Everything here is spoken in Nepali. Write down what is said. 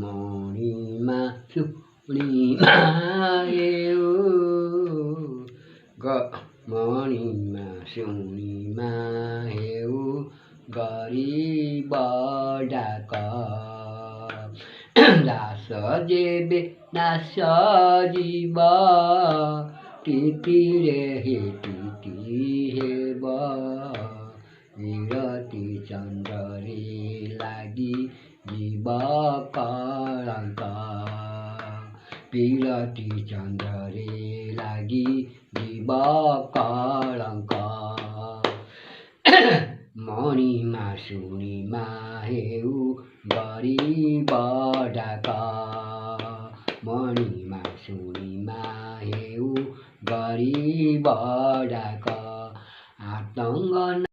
मणिमा सुनीमा हेऊ मणिमा सुनीमा हेऊ गरिब डाक दास जेबे दास जीव तितिरे हे तिति हेब विरति चन्द्ररे लागि जीव कलंक विरति चन्द्ररे लागि जीव कलंक मणिमा सुनीमा हेऊ गरिब डाक मणिमा सुनीमा हेऊ गरिब डाक आतंग